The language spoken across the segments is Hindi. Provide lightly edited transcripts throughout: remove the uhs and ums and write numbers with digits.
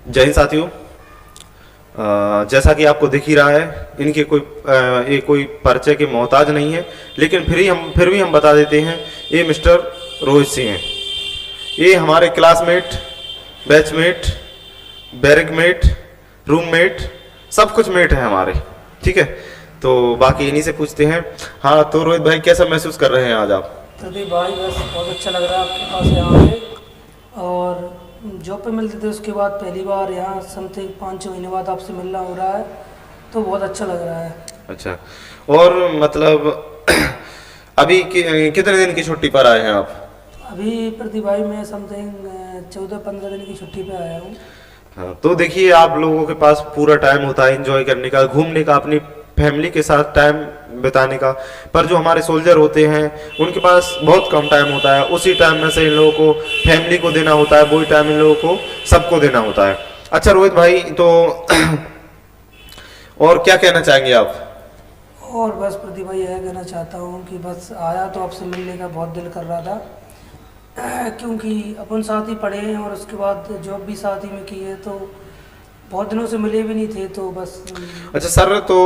जय हिंद साथियों। जैसा कि आपको दिख ही रहा है, इनके ये कोई परिचय के मोहताज नहीं है, लेकिन फिर भी हम बता देते हैं, ये मिस्टर रोहित सिंह हैं। ये हमारे क्लासमेट, बैचमेट, बैरकमेट, रूममेट, सब कुछ मेट है हमारे। ठीक है, तो बाकी इन्हीं से पूछते हैं। हाँ, तो रोहित भाई कैसा महसूस कर रहे हैं आज आप? प्रदीप भाई, बस बहुत अच्छा लग रहा है आपके पास यहाँ पे। और जॉब पे मिलते थे, उसके बाद पहली बार यहाँ समथिंग 5-6 महीने बाद आपसे मिलना हो रहा है, तो बहुत अच्छा लग रहा है। अच्छा, और मतलब अभी कितने दिन की छुट्टी पर आए हैं आप? अभी प्रदीप भाई मैं समथिंग 14-15 दिन की छुट्टी पे आया हूँ। हाँ, तो देखिए, आप लोगों के पास पूरा टाइम होता है एंजॉय करने का, घूमने का, अपनी फैमिली के साथ टाइम बिताने का। पर जो हमारे सोल्जर होते हैं उनके पास बहुत कम टाइम होता है। उसी टाइम में से इन लोगों को फैमिली को देना होता है, वही टाइम इन लोगों को सबको देना होता है। अच्छा रोहित भाई, तो और क्या कहना चाहेंगे आप? और बस प्रदीप भाई यह कहना चाहता हूँ कि बस आया तो आपसे मिलने का बहुत दिल कर रहा था, क्योंकि अपन साथ ही पढ़े हैं और उसके बाद जॉब भी साथ ही में की है, तो बहुत दिनों से मिले भी नहीं थे, तो बस। अच्छा सर, तो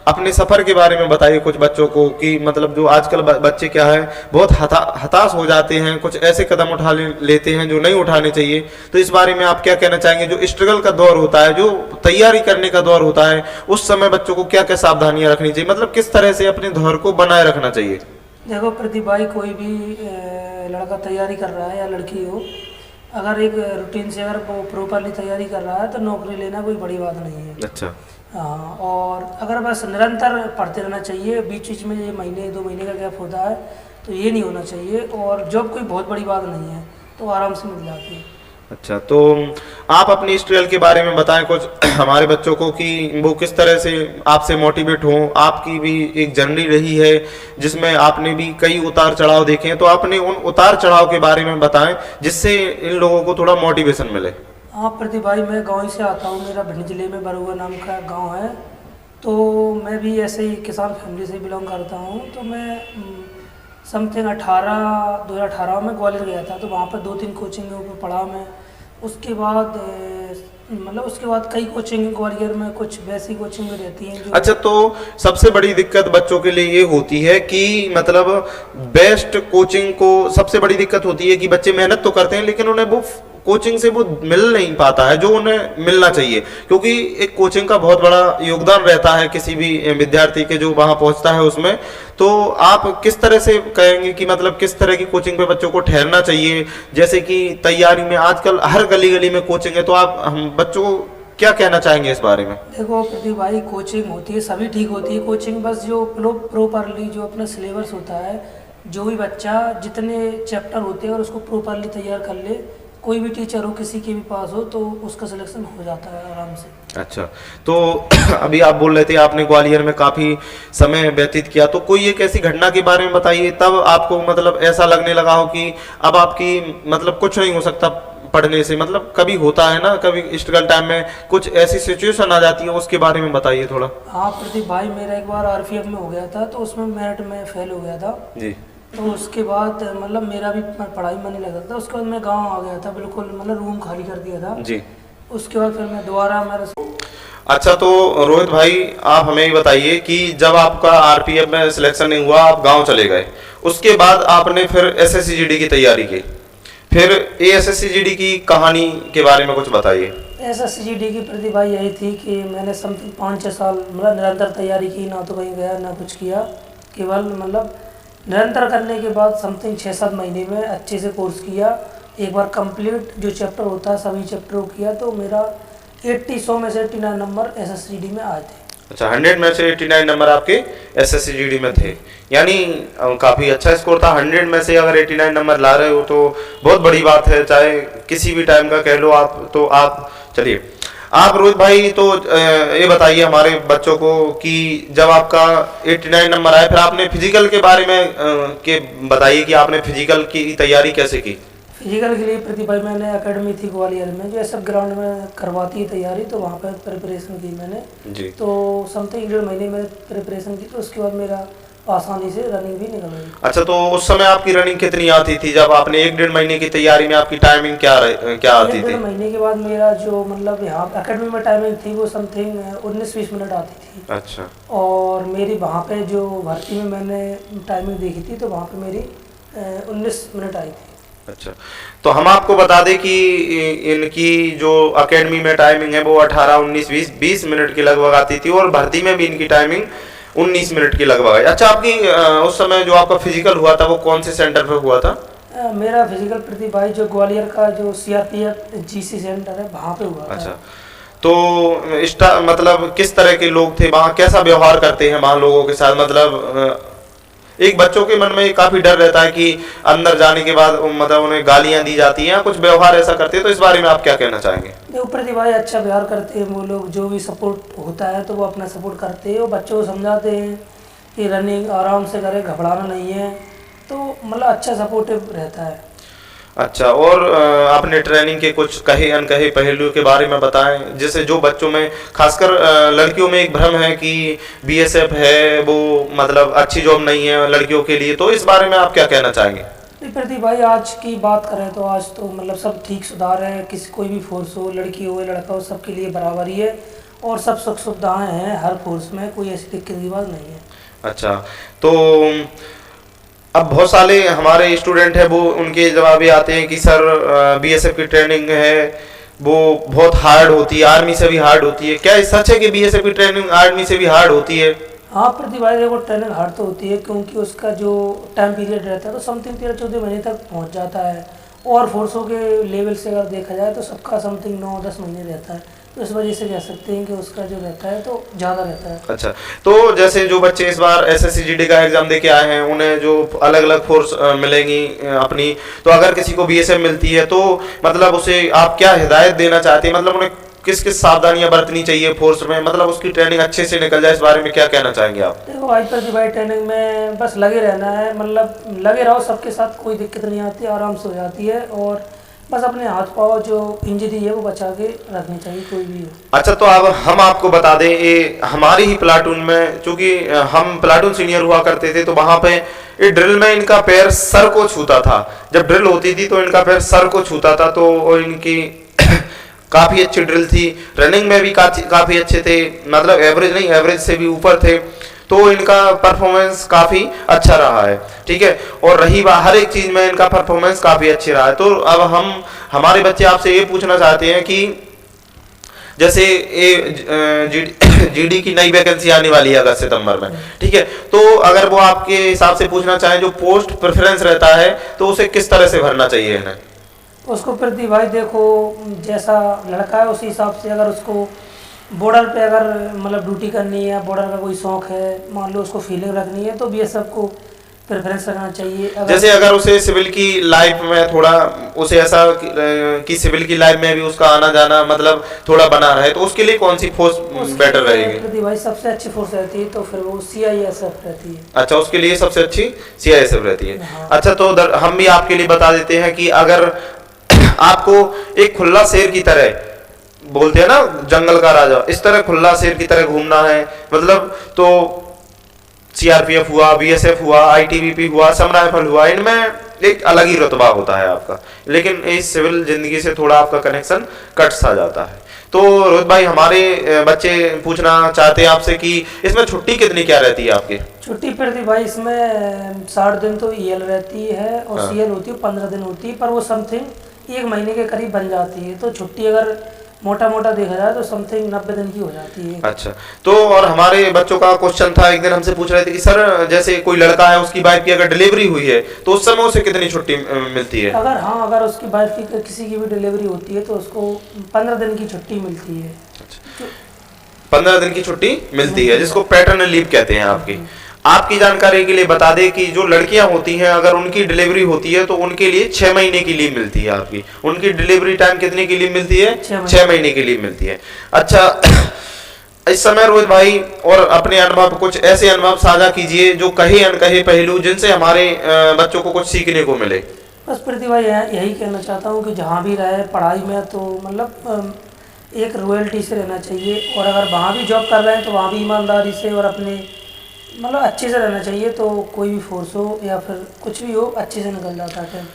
अपने सफ़र के बारे में बताइए कुछ बच्चों को, कि मतलब जो आजकल बच्चे क्या है, बहुत हताश हो जाते हैं, कुछ ऐसे कदम उठा लेते हैं जो नहीं उठाने चाहिए। तो इस बारे में आप क्या कहना चाहेंगे? जो स्ट्रगल का दौर होता है, जो तैयारी करने का दौर होता है, उस समय बच्चों को क्या क्या सावधानियां रखनी चाहिए, मतलब किस तरह से अपने दौर को बनाए रखना चाहिए? देखो प्रदीप भाई, कोई भी लड़का तैयारी कर रहा है या लड़की हो, अगर एक रूटीन से अगर वो प्रॉपरली तैयारी कर रहा है तो नौकरी लेना कोई बड़ी बात नहीं है। अच्छा। हाँ, और अगर बस निरंतर पढ़ते रहना चाहिए, बीच बीच में ये महीने 2 महीने का गैप होता है तो ये नहीं होना चाहिए। और जॉब कोई बहुत बड़ी बात नहीं है, तो आराम से मिल जाती है। अच्छा, तो आप अपनी स्ट्रगल के बारे में बताएं कुछ हमारे बच्चों को, कि वो किस तरह से आपसे मोटिवेट हों। आपकी भी एक जर्नी रही है जिसमें आपने भी कई उतार चढ़ाव देखे हैं, तो आपने उन उतार चढ़ाव के बारे में बताएं जिससे इन लोगों को थोड़ा मोटिवेशन मिले। हाँ प्रदीप भाई, मैं गाँव ही से आता हूँ, मेरा भिंड जिले में बरुआ नाम का गाँव है। तो मैं भी ऐसे ही किसान फैमिली से बिलोंग करता हूँ। तो मैं समथिंग 2018 में ग्वालियर गया था, तो वहाँ पर 2-3 कोचिंग में पढ़ा मैं। उसके बाद उसके बाद कई कोचिंग ग्वालियर में, कुछ वैसी कोचिंग में रहती हैं जो। अच्छा, तो सबसे बड़ी दिक्कत बच्चों के लिए ये होती है कि मतलब बेस्ट कोचिंग को सबसे बड़ी दिक्कत होती है कि बच्चे मेहनत तो करते हैं लेकिन उन्हें वो कोचिंग से वो मिल नहीं पाता है जो उन्हें मिलना चाहिए, क्योंकि एक कोचिंग का बहुत बड़ा योगदान रहता है किसी भी विद्यार्थी के जो वहां पहुंचता है उसमें। तो आप किस तरह से कहेंगे कि मतलब किस तरह की कोचिंग पे बच्चों को ठहरना चाहिए? जैसे कि तैयारी में आजकल हर गली गली में कोचिंग है, तो आप हम बच्चों को क्या कहना चाहेंगे इस बारे में? देखो प्रदीप भाई, कोचिंग होती है, सभी ठीक होती है कोचिंग, बस जो प्रॉपरली जो अपना सिलेबस होता है, जो भी बच्चा जितने चैप्टर होते हैं और उसको प्रॉपरली तैयार कर ले, कोई भी टीचर हो, किसी के भी पास हो, तो उसका सिलेक्शन हो जाता है आराम से। अच्छा, तो अभी आप बोल रहे थे आपने ग्वालियर में काफी समय व्यतीत किया, तो कोई एक ऐसी घटना के बारे में बताइए तब आपको मतलब ऐसा लगने लगा हो कि अब आपकी मतलब कुछ नहीं हो सकता पढ़ने से। मतलब कभी होता है ना, कभी स्ट्रगल टाइम में कुछ ऐसी सिचुएशन आ जाती है, उसके बारे में बताइए थोड़ा। हाँ प्रदीप भाई, मेरा एक बार आरपीएफ में हो गया था, तो उसमें मेरिट में फेल हो गया था जी। तो उसके बाद मतलब मेरा भी पढ़ाई में नहीं लगा था। उसके बाद मैं गांव आ गया था, बिल्कुल मतलब रूम खाली कर दिया था जी। उसके बाद फिर मैं दोबारा अच्छा, तो रोहित भाई आप हमें ये बताइए कि जब आपका आरपीएफ में सिलेक्शन नहीं हुआ, आप गांव चले गए, उसके बाद आपने फिर एसएससी-जीडी की तैयारी की, फिर एसएससी-जीडी की कहानी के बारे में कुछ बताइए। एसएससी-जीडी की प्रतिभा यही थी कि मैंने समथिंग 5-6 साल मतलब निरंतर तैयारी की, ना तो कहीं गया ना कुछ किया, केवल मतलब निरंतर करने के बाद समथिंग 6-7 महीने में अच्छे से कोर्स किया। एक बार कंप्लीट जो चैप्टर होता है सभी चैप्टर को किया, तो मेरा 100 में से 89 नंबर एसएससी-जीडी में आए थे। अच्छा, 100 में से 89 नंबर आपके एसएससी-जीडी में थे, यानी काफी अच्छा स्कोर था। 100 में से अगर 89 नंबर ला रहे हो तो बहुत बड़ी बात है, चाहे किसी भी टाइम का कह लो आप। तो आप चलिए, आप रोहित भाई तो ये बताइए हमारे बच्चों को कि जब आपका 89 नंबर आए, फिर आपने फिजिकल के बारे में के बताइए कि आपने फिजिकल की तैयारी कैसे की? फिजिकल के लिए प्रदीप भाई, मैंने एकेडमी थी ग्वालियर में जो सब ग्राउंड में करवाती है तैयारी, तो वहाँ पर प्रिपरेशन की मैंने जी। तो समथिंग 1.5 महीने में प्रिपरेशन की, तो उसके बाद मेरा आसानी से रनिंग भी निकल गई। अच्छा, तो उस समय आपकी रनिंग कितनी आती थी जब आपने 1-1.5 महीने की तैयारी में आपकी टाइमिंग क्या आती एक थी? डेढ़ महीने के बाद मेरा जो मतलब यहाँ अकेडमी में टाइमिंग थी वो समथिंग 19-20 मिनट आती थी। अच्छा। और मेरी वहाँ पे जो भर्ती में मैंने टाइमिंग देखी थी तो वहाँ पे मेरी 19 मिनट आई थी। अच्छा, तो हम आपको बता दें कि इनकी जो एकेडमी में टाइमिंग है वो 18, 19, 20 मिनट के लगभग आती थी और भर्ती में भी इनकी टाइमिंग 19 मिनट की लगभग है। अच्छा, आपकी उस समय जो आपका फिजिकल हुआ था वो कौन से सेंटर पे हुआ था? मेरा फिजिकल प्रतिभाई जो ग्वालियर का जो CRPF GC सेंटर है वहाँ पे हुआ था। अच्छा, तो मतलब किस तरह के लोग थे वहाँ, कैसा व्यवहार करते हैं वहाँ लोगों के साथ? मतलब एक बच्चों के मन में काफी डर रहता है कि अंदर जाने के बाद मतलब उन्हें गालियां दी जाती हैं, कुछ व्यवहार ऐसा करते हैं, तो इस बारे में आप क्या कहना चाहेंगे? देखो प्रतिभागी अच्छा व्यवहार करते हैं, वो लोग जो भी सपोर्ट होता है तो वो अपना सपोर्ट करते हैं और बच्चों को समझाते हैं कि रनिंग आराम से करें, घबराना नहीं है, तो मतलब अच्छा सपोर्टिव रहता है। अच्छा, और आपने ट्रेनिंग के कुछ कहे अनकहे पहलुओं के बारे में बताएं, जैसे जो बच्चों में खासकर लड़कियों में एक भ्रम है कि BSF है वो मतलब अच्छी जॉब नहीं है लड़कियों के लिए, तो इस बारे में आप क्या कहना चाहेंगे? प्रदीप भाई आज की बात करें तो आज तो मतलब सब ठीक सुधार है, किसी कोई भी फोर्स हो, लड़की हो लड़का हो, सबके लिए बराबर ही है और सब सुख सुविधाएँ हैं हर फोर्स में, कोई ऐसी दिक्कत की बात नहीं है। अच्छा, तो अब बहुत सारे हमारे स्टूडेंट हैं वो उनके जवाब ये आते हैं कि सर BSF की ट्रेनिंग है वो बहुत हार्ड होती है, आर्मी से भी हार्ड होती है। क्या ये सच है कि BSF की ट्रेनिंग आर्मी से भी हार्ड होती है? हाँ प्रतिभा देखो ट्रेनिंग हार्ड तो होती है क्योंकि उसका जो टाइम पीरियड रहता है तो समथिंग 13-14 महीने तक पहुंच जाता है और फोर्सों के लेवल से अगर देखा जाए तो सबका समथिंग 9-10 महीने रहता है, तो इस वजह से कह सकते हैं कि उसका जो रहता है तो ज़्यादा रहता है। अच्छा, तो जैसे जो बच्चे इस बार SSC GD का एग्जाम दे के आए हैं उन्हें जो अलग अलग फोर्स मिलेंगी अपनी, तो अगर किसी को BSF मिलती है तो मतलब उसे आप क्या हिदायत देना चाहते हैं? मतलब उन्हें किस किस सावधानियां बरतनी चाहिए फोर्स में, मतलब उसकी ट्रेनिंग अच्छे से निकल जाए, इस बारे में क्या कहना चाहेंगे आप? देखो भाई प्रतिभा ट्रेनिंग में बस लगे रहना है, मतलब लगे रहो, सबके साथ कोई दिक्कत नहीं आती, आराम से हो जाती है और बस अपने हाथ पाँव जो इंजरी है वो बचा के रखनी चाहिए कोई भी हो। अच्छा, तो अब हम आपको बता दें ये हमारी ही प्लाटून में, चूंकि हम प्लाटून सीनियर हुआ करते थे तो वहां पे ये ड्रिल में इनका पैर सर को छूता था, जब ड्रिल होती थी तो इनका पैर सर को छूता था, तो इनकी काफी अच्छी ड्रिल थी, रनिंग में भी काफी अच्छे थे, मतलब एवरेज नहीं एवरेज से भी ऊपर थे, तो इनका परफॉर्मेंस काफी अच्छा रहा है। ठीक है, और रही बात हर एक चीज में इनका परफॉर्मेंस काफी अच्छी रहा है। तो अब हम हमारे बच्चे आपसे ये पूछना चाहते हैं कि जैसे GD की नई वैकेंसी आने वाली है अगस्त सितंबर में, ठीक है, तो अगर वो आपके हिसाब से पूछना चाहें जो पोस्ट प्रेफरेंस रहता है तो उसे किस तरह से भरना चाहिए इन्हें? उसको प्रति भाई देखो जैसा लड़का है उसी हिसाब से, अगर उसको बॉर्डर पे अगर मतलब ड्यूटी करनी है, बॉर्डर का कोई शौक है, मान लो उसको फीलिंग रखनी है तो BSF को प्रेफरेंस रखना चाहिए। जैसे अगर उसे सिविल की लाइफ में थोड़ा उसे ऐसा कि सिविल की लाइफ में भी उसका आना जाना मतलब थोड़ा बना रहे तो उसके लिए कौन सी फोर्स बेटर रहेगी? प्रति भाई सबसे अच्छी फोर्स रहती है तो फिर वो CISF रहती है। अच्छा, उसके लिए सबसे अच्छी CISF रहती है। हाँ। अच्छा, तो हम भी आपके लिए बता देते हैं कि अगर आपको एक खुला शेर की तरह, बोलते हैं ना जंगल का राजा, इस तरह खुला शेर की तरह घूमना है, मतलब तो CRPF हुआ, BSF हुआ, ITBP हुआ, सम राइफल हुआ, इनमें एक अलग ही रुतबा होता है आपका, लेकिन इस सिविल जिंदगी से थोड़ा आपका कनेक्शन कट सा जाता है। तो रोहित भाई हमारे बच्चे पूछना चाहते हैं आपसे कि इसमें छुट्टी कितनी क्या रहती है आपकी? छुट्टी प्रति भाई इसमें 60 दिन तो EL रहती है और हाँ। CL होती है 15 दिन होती है, पर वो समथिंग 1 महीने के करीब बन जाती है, तो छुट्टी अगर मोटा मोटा देखा जाए तो समथिंग 90 दिन की हो जाती है। अच्छा, तो और हमारे बच्चों का क्वेश्चन था, एक दिन हमसे पूछ रहे थे कि सर जैसे कोई लड़का है उसकी वाइफ की अगर डिलीवरी हुई है तो उस समय उसे कितनी छुट्टी मिलती है? अगर उसकी वाइफ की किसी की भी डिलीवरी होती है तो उसको 15 दिन की छुट्टी मिलती है। 15 दिन की छुट्टी मिलती है जिसको पैटर्नल लीव कहते हैं। आपकी जानकारी के लिए बता दें कि जो लड़कियां होती हैं अगर उनकी डिलीवरी होती है तो उनके लिए 6 महीने की लीव मिलती है। आपकी उनकी डिलीवरी टाइम कितने की लीव मिलती है? 6 महीने की लीव मिलती है। अच्छा, इस समय रोहित भाई और अपने अनुभव कुछ ऐसे अनुभव साझा कीजिए जो कहे अनकहे पहलू जिनसे हमारे बच्चों को कुछ सीखने को मिले। बस प्रतिभा यही कहना चाहता हूँ कि जहाँ भी रहे पढ़ाई में तो मतलब एक रॉयल्टी से रहना चाहिए, और अगर वहाँ भी जॉब कर रहे हैं तो वहाँ भी ईमानदारी से और अपने मतलब अच्छे से रहना चाहिए, तो कोई भी फोर्स हो या फिर कुछ भी हो अच्छे से निकल जाता है।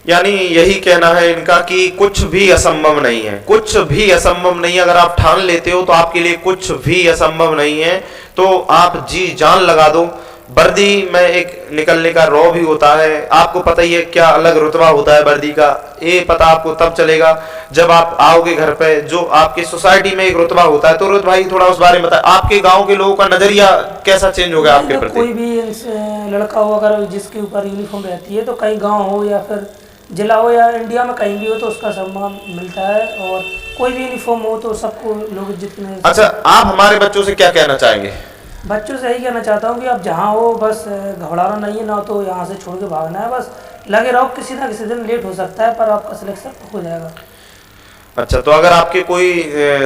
यानी यही कहना है इनका कि कुछ भी असंभव नहीं है, कुछ भी असंभव नहीं है। अगर आप ठान लेते हो तो आपके लिए कुछ भी असंभव नहीं है, तो आप जी जान लगा दो। वर्दी में एक निकलने का रौ भी होता है, आपको पता ही है क्या अलग रुतबा होता है वर्दी का। ये पता आपको तब चलेगा जब आप आओगे घर पे। जो आपके सोसाइटी में एक रुतबा होता है, तो रोहित भाई थोड़ा उस बारे में बताएं, आपके गांव के लोगों का नजरिया कैसा चेंज हो गया आपके प्रति? कोई भी लड़का हो अगर जिसके ऊपर यूनिफॉर्म रहती है, तो कहीं गांव हो या फिर जिला हो या इंडिया में कहीं भी हो, तो उसका सम्मान मिलता है। और कोई भी यूनिफॉर्म हो तो सबको लोग इज्जत में। अच्छा, आप हमारे बच्चों से क्या कहना चाहेंगे? बच्चों से यही कहना चाहता हूँ कि आप जहाँ हो बस घबराना नहीं है, ना तो यहाँ से छोड़ के भागना है, बस लगे रहो। किसी ना किसी दिन लेट हो सकता है पर आपका सिलेक्शन हो जाएगा। अच्छा, तो अगर आपके कोई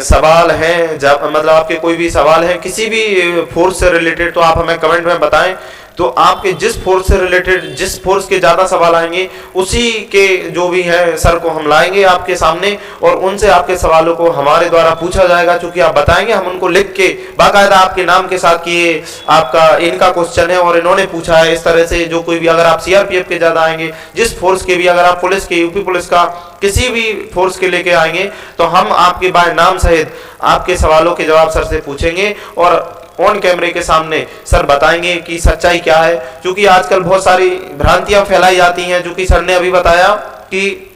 सवाल हैं, मतलब आपके कोई भी सवाल हैं किसी भी फोर्स से रिलेटेड, तो आप हमें कमेंट में बताएं। तो आपके जिस फोर्स से रिलेटेड, जिस फोर्स के ज़्यादा सवाल आएंगे, उसी के जो भी हैं सर को हम लाएंगे आपके सामने, और उनसे आपके सवालों को हमारे द्वारा पूछा जाएगा। चूंकि आप बताएंगे, हम उनको लिख के बाकायदा आपके नाम के साथ कि ये आपका इनका क्वेश्चन है और इन्होंने पूछा है, इस तरह से जो कोई भी, अगर आप सीआरपीएफ के ज़्यादा आएंगे, जिस फोर्स के भी, अगर आप पुलिस के, यूपी पुलिस का, किसी भी फोर्स के लेके आएंगे, तो हम आपके बाय नाम सहित आपके सवालों के जवाब सर से पूछेंगे और ऑन कैमरे के सामने सर बताएंगे कि सच्चाई क्या है। क्योंकि आजकल बहुत सारी भ्रांतियां फैलाई जाती हैं, जो कि सर ने अभी बताया कि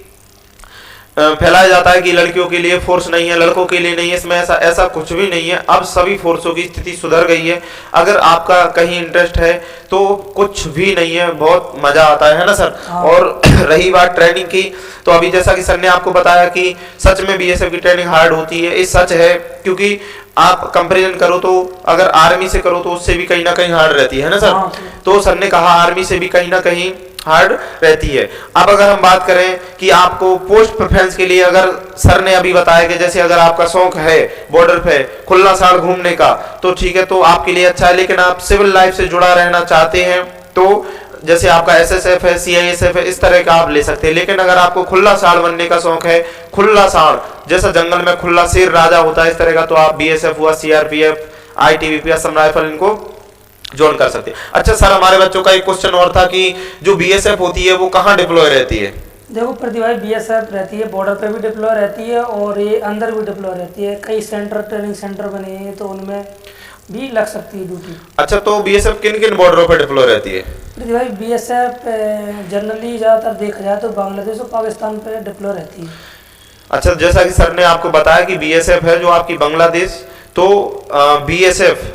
फैलाया जाता है कि लड़कियों के लिए फोर्स नहीं है, लड़कों के लिए नहीं है। इसमें ऐसा कुछ भी नहीं है। अब सभी फोर्सों की स्थिति सुधर गई है। अगर आपका कहीं इंटरेस्ट है तो कुछ भी नहीं है, बहुत मजा आता है ना सर? और रही बात ट्रेनिंग की, तो अभी जैसा कि सर ने आपको बताया कि सच में बीएसएफ की ट्रेनिंग हार्ड होती है। ये सच है, क्योंकि आप कंपैरिजन करो तो अगर आर्मी से करो तो उससे भी कहीं ना कहीं हार्ड रहती है ना सर? तो सर ने कहा आर्मी से भी कहीं ना कहीं हार्ड रहती है। अब अगर हम बात करें कि आपको पोस्ट प्रेफरेंस के लिए, अगर सर ने अभी बताया कि जैसे अगर आपका शौक है बॉर्डर पे खुला साड़ घूमने का, तो ठीक है, तो आपके लिए अच्छा है। लेकिन आप सिविल लाइफ से जुड़ा रहना चाहते हैं, तो जैसे आपका एसएसएफ है, सीआईएसएफ है, इस तरह का आप ले सकते हैं। लेकिन अगर आपको खुला साड़ बनने का शौक है, खुला साड़ जैसा जंगल में खुला शेर राजा होता है, इस तरह का, तो आप बीएसएफ हुआ, सीआरपीएफ, आईटीबीपी, असम राइफल, इनको ज्वाइन कर सकते हैं। अच्छा सर, हमारे बच्चों का एक क्वेश्चन और था कि जो बीएसएफ होती है वो कहाँ डिप्लॉय रहती है? देखो प्रतिभा, बीएसएफ रहती है बॉर्डर पे भी डिप्लॉय रहती है और ये अंदर भी डिप्लॉय रहती है। कई सेंटर, ट्रेनिंग सेंटर बने हैं, तो उनमें भी लग सकती है ड्यूटी। अच्छा, तो बीएसएफ किन किन बॉर्डरों पे डिप्लॉय रहती है? प्रतिभा, बीएसएफ जनरली ज़्यादातर देखा जाए तो बांग्लादेश और पाकिस्तान पे डिप्लॉय रहती है। अच्छा, जैसा कि सर ने आपको बताया कि बीएसएफ है जो आपकी बांग्लादेश, तो बीएसएफ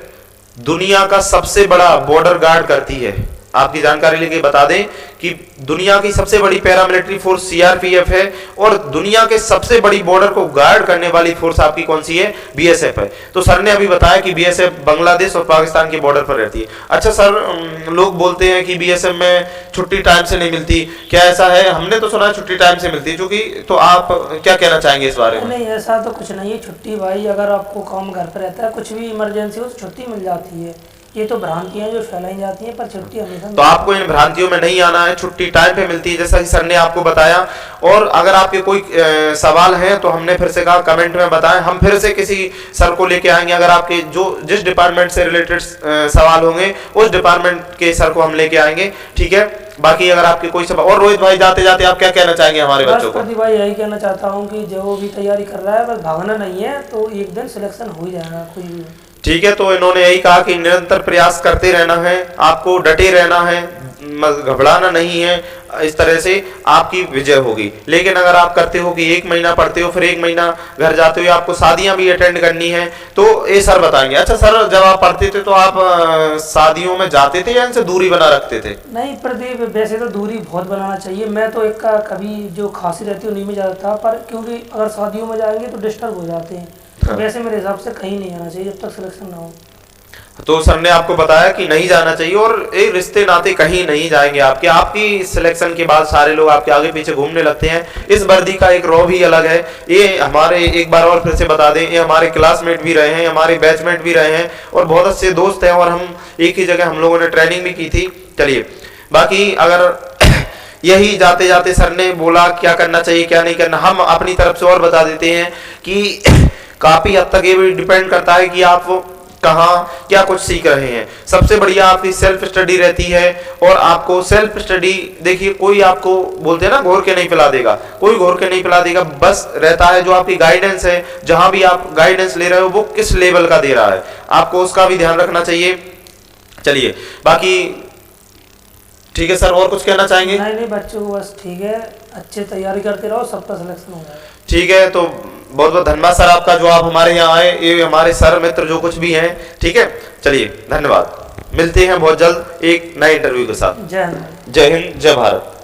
दुनिया का सबसे बड़ा बॉर्डर गार्ड करती है। आपकी जानकारी लेके बता दें कि दुनिया की सबसे बड़ी पैरामिलिट्री फोर्स सीआरपीएफ है, और दुनिया के सबसे बड़ी बॉर्डर को गार्ड करने वाली फोर्स आपकी कौन सी है? बीएसएफ है। तो सर ने अभी बताया कि बीएसएफ बांग्लादेश और पाकिस्तान के बॉर्डर पर रहती है। अच्छा सर, लोग बोलते हैं कि बीएसएफ में छुट्टी टाइम से नहीं मिलती, क्या ऐसा है? हमने तो सुना है छुट्टी टाइम से मिलती है, क्योंकि, तो आप क्या कहना चाहेंगे इस बारे में? नहीं, ऐसा तो कुछ नहीं है। छुट्टी भाई, अगर आपको काम घर पर रहता है, कुछ भी इमरजेंसी हो तो छुट्टी मिल जाती है। ये तो भ्रांतियां जो फैलाई जाती हैं, पर छुट्टी हमेशा। तो आपको इन भ्रांतियों में नहीं आना है, छुट्टी टाइम पे मिलती है, जैसा कि सर ने आपको बताया। और अगर आपके कोई सवाल हैं तो हमने फिर से कहा कमेंट में बताएं, हम फिर से किसी सर को लेके आएंगे। अगर आपके जिस डिपार्टमेंट से रिलेटेड सवाल होंगे, उस डिपार्टमेंट के सर को हम लेके आएंगे, ठीक है? बाकी अगर आपके कोई सवाल, और रोहित भाई जाते जाते आप क्या कहना चाहेंगे हमारे बच्चों को? भाई यही कहना चाहता हूँ कि जो भी तैयारी कर रहा है बस भागना नहीं है, तो एक दिन सिलेक्शन हो ही जाएगा कोई भी। ठीक है, तो इन्होंने यही कहा कि निरंतर प्रयास करते रहना है, आपको डटे रहना है, घबराना नहीं है, इस तरह से आपकी विजय होगी। लेकिन अगर आप करते हो कि 1 महीना पढ़ते हो, फिर 1 महीना घर जाते हो, आपको शादियां भी अटेंड करनी है, तो ये सर बताएंगे। अच्छा सर, जब आप पढ़ते थे तो आप शादियों में जाते थे या इनसे दूरी बना रखते थे? नहीं प्रदीप, वैसे तो दूरी बहुत बनाना चाहिए। मैं तो एक का कभी जो खांसी रहती है उन्हीं में जाता था, पर क्योंकि अगर शादियों में जाएंगे तो डिस्टर्ब हो जाते हैं। हाँ। वैसे मेरे हिसाब से कहीं नहीं आना चाहिए जब तक सिलेक्शन ना हो। तो सर ने आपको बताया कि नहीं जाना चाहिए, और ये रिश्ते नाते कहीं नहीं जाएंगे आपके। आपकी सिलेक्शन के बाद सारे लोग आपके आगे पीछे घूमने लगते हैं। इस वर्दी का एक रौ भी अलग है। ये हमारे, एक बार और फिर से बता दें, ये हमारे क्लासमेट भी रहे हैं, हमारे बैचमेट भी रहे हैं, और बहुत अच्छे दोस्त हैं, और हम एक ही जगह हम लोगों ने ट्रेनिंग भी की थी। चलिए, बाकी अगर यही जाते जाते सर ने बोला क्या करना चाहिए क्या नहीं करना, हम अपनी तरफ से और बता देते हैं कि काफी हद तक ये भी डिपेंड करता है कि आप कहाँ क्या कुछ सीख रहे हैं। सबसे बढ़िया आपकी सेल्फ स्टडी रहती है। और आपको सेल्फ स्टडी, देखिए कोई आपको बोलते हैं ना घोर के नहीं पिला देगा, कोई घोर के नहीं पिला देगा, बस रहता है जो आपकी गाइडेंस है, जहां भी आप गाइडेंस ले रहे हो वो किस लेवल का दे रहा है, आपको उसका भी ध्यान रखना चाहिए। चलिए बाकी ठीक है सर, और कुछ कहना चाहेंगे? नहीं बच्चों को बस ठीक है, अच्छे तैयारी करते रहो, सबका सिलेक्शन हो जाएगा। ठीक है, तो बहुत बहुत धन्यवाद सर आपका जो आप हमारे यहाँ आए, ये हमारे सर मित्र जो कुछ भी हैं। ठीक है, चलिए धन्यवाद, मिलते हैं बहुत जल्द एक नए इंटरव्यू के साथ। जय हिंद। जय हिंद, जय भारत।